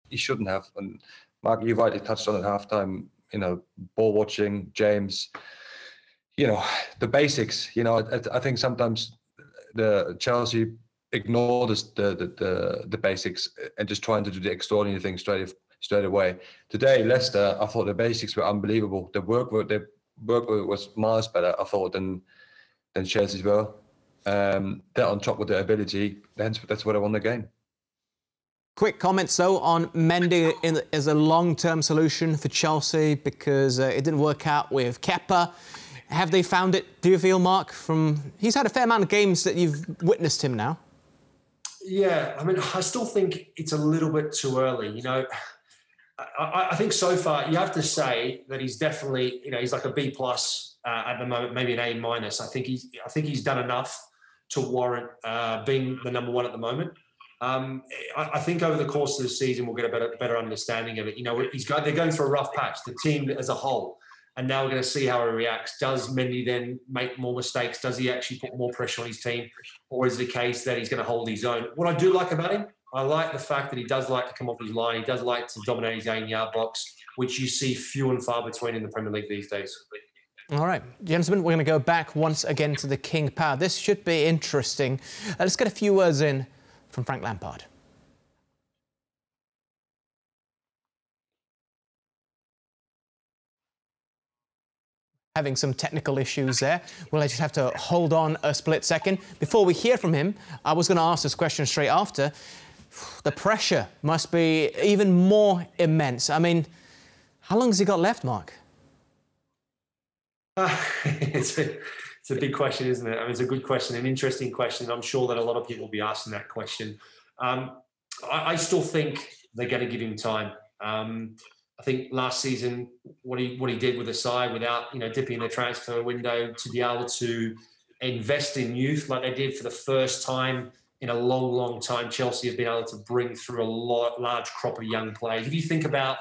he shouldn't have. And Mark, you rightly touched on at halftime. Ball watching, James. The basics. I think sometimes the Chelsea ignore the basics and just trying to do the extraordinary thing straight away. Today, Leicester, I thought the basics were unbelievable. The work was miles better, I thought, than Chelsea's were. They're on top with their ability. That's what I won the game. Quick comments, though, on Mendy as a long-term solution for Chelsea, because it didn't work out with Kepa. Have they found it, do you feel, Mark? He's had a fair amount of games that you've witnessed him now. Yeah, I mean, I still think it's a little bit too early. I think so far you have to say that he's definitely, he's like a B+ at the moment, maybe an A-. I think he's done enough to warrant being the number one at the moment. I think over the course of the season we'll get a better understanding of it. They're going through a rough patch, the team as a whole, and now we're going to see how he reacts. Does Mendy then make more mistakes? Does he actually put more pressure on his team, or is it the case that he's going to hold his own? What I do like about him, I like the fact that he does like to come off his line. He does like to dominate his 8-yard box, which you see few and far between in the Premier League these days. All right, gentlemen, we're going to go back once again to the King Power. This should be interesting. Let's get a few words in from Frank Lampard. Having some technical issues there. We'll just have to hold on a split second. Before we hear from him, I was going to ask this question straight after. The pressure must be even more immense. I mean, how long has he got left, Mark? It's a big question, isn't it? I mean, it's a good question, an interesting question. I'm sure that a lot of people will be asking that question. I still think they're going to give him time. I think last season, what he did with the side without, dipping in the transfer window, to be able to invest in youth like they did for the first time in a long, long time. Chelsea have been able to bring through a large crop of young players. If you think about,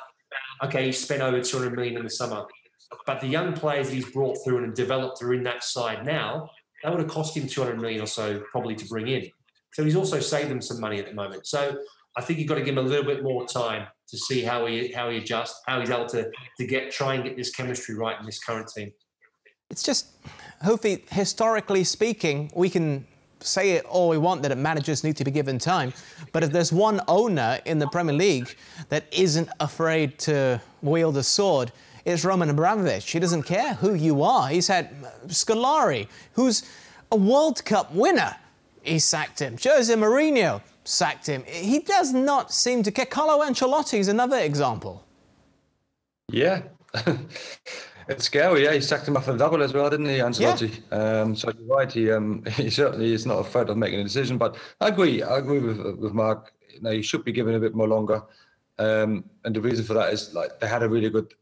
okay, he spent over 200 million in the summer, but the young players he's brought through and developed are in that side now, that would have cost him 200 million or so probably to bring in. So he's also saved them some money at the moment. So I think you've got to give him a little bit more time to see how he adjusts, how he's able to try and get this chemistry right in this current team. It's just, hopefully, historically speaking, we can say it all we want that managers need to be given time. But if there's one owner in the Premier League that isn't afraid to wield a sword, it's Roman Abramovich. He doesn't care who you are. He's had Scolari, who's a World Cup winner. He sacked him. Jose Mourinho sacked him. He does not seem to care. Carlo Ancelotti is another example. Yeah. It's scary, yeah. He sacked him after the double as well, didn't he, Ancelotti? Yeah. So you're right, he certainly is not afraid of making a decision. But I agree with Mark. He should be given a bit more longer. And the reason for that is, like, they had a really good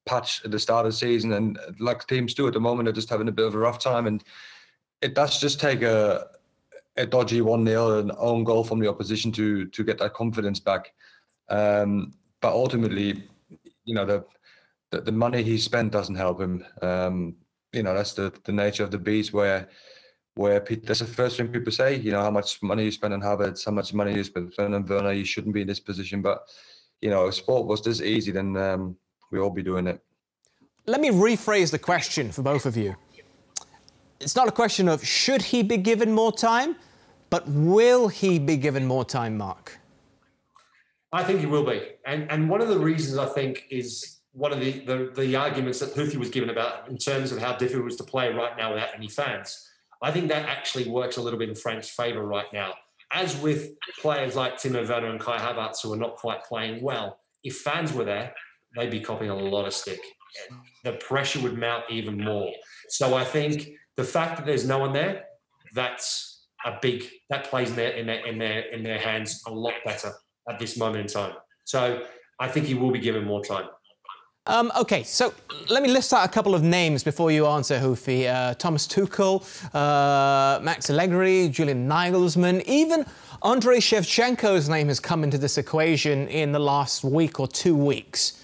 patch at the start of the season, and like teams do at the moment, they're just having a bit of a rough time. And it does just take a dodgy 1-0, an own goal from the opposition to get that confidence back. But ultimately, the money he spent doesn't help him. That's the nature of the beast, where that's the first thing people say. How much money you spend on Havertz, how much money you spend on Werner. You shouldn't be in this position. But if sport was this easy, then we'll all be doing it. Let me rephrase the question for both of you. It's not a question of should he be given more time, but will he be given more time, Mark? I think he will be. And one of the reasons I think is one of the arguments that Hoofy was given about in terms of how difficult it was to play right now without any fans. I think that actually works a little bit in Frank's favour right now. As with players like Timo Werner and Kai Havertz who are not quite playing well, if fans were there, they'd be copping a lot of stick. The pressure would mount even more. So I think the fact that there's no one there, that plays in their hands a lot better at this moment in time. So I think he will be given more time. OK, so let me list out a couple of names before you answer, Hoofy. Thomas Tuchel, Max Allegri, Julian Nagelsmann, even Andrei Shevchenko's name has come into this equation in the last week or 2 weeks.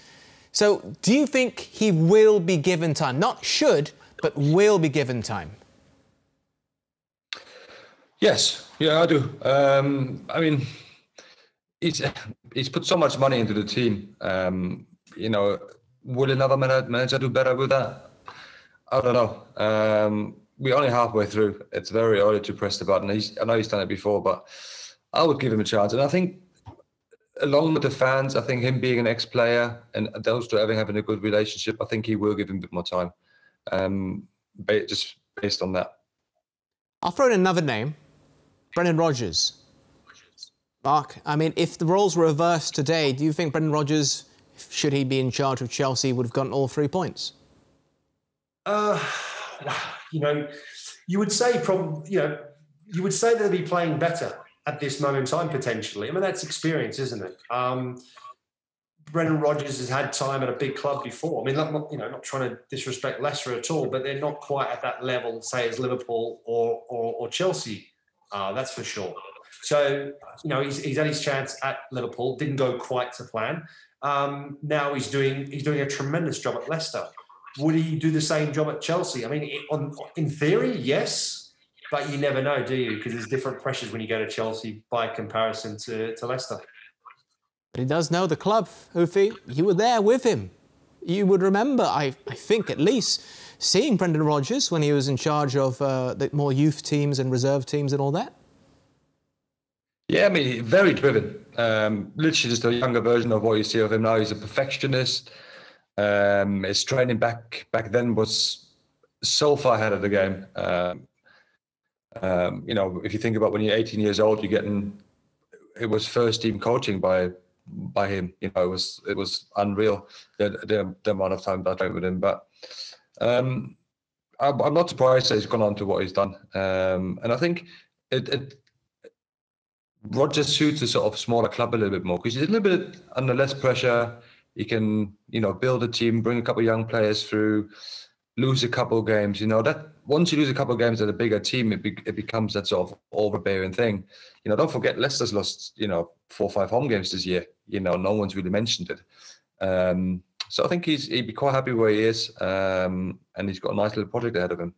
So do you think he will be given time? Not should, but will be given time? Yes, yeah, I do. I mean, he's put so much money into the team. You know, will another manager do better with that? I don't know. We're only halfway through. It's very early to press the button. I know he's done it before, but I would give him a chance. And I think, along with the fans, I think him being an ex-player and those two having a good relationship, I think he will give him a bit more time. Just based on that. I'll throw in another name, Brendan Rodgers. Mark, I mean, if the roles were reversed today, do you think Brendan Rodgers, should he be in charge of Chelsea, would have gotten all 3 points? You know, you would say they'd be playing better at this moment in time, potentially. I mean, that's experience, isn't it? Brendan Rodgers has had time at a big club before. I mean, not trying to disrespect Leicester at all, but they're not quite at that level, say, as Liverpool or Chelsea. That's for sure. So, you know, he's had his chance at Liverpool, didn't go quite to plan. Now he's doing a tremendous job at Leicester. Would he do the same job at Chelsea? I mean, in theory, yes, but you never know, do you? Because there's different pressures when you go to Chelsea by comparison to Leicester. But he does know the club, Hoofy. You were there with him. You would remember, I think at least, seeing Brendan Rodgers when he was in charge of the more youth teams and reserve teams and all that. Yeah, I mean, very driven. Literally just a younger version of what you see of him now. He's a perfectionist. His training back then was so far ahead of the game. You know, if you think about when you're 18 years old, it was first team coaching by him. You know, it was unreal the amount of time that I trained with him. But I'm not surprised that he's gone on to what he's done. And I think Rodgers suits a sort of smaller club a little bit more because he's a little bit under less pressure. He can, you know, build a team, bring a couple of young players through, lose a couple of games. You know, that once you lose a couple of games at a bigger team, it becomes that sort of overbearing thing. You know, don't forget Leicester's lost, you know, 4 or 5 home games this year. You know, no one's really mentioned it. So I think he'd be quite happy where he is, and he's got a nice little project ahead of him.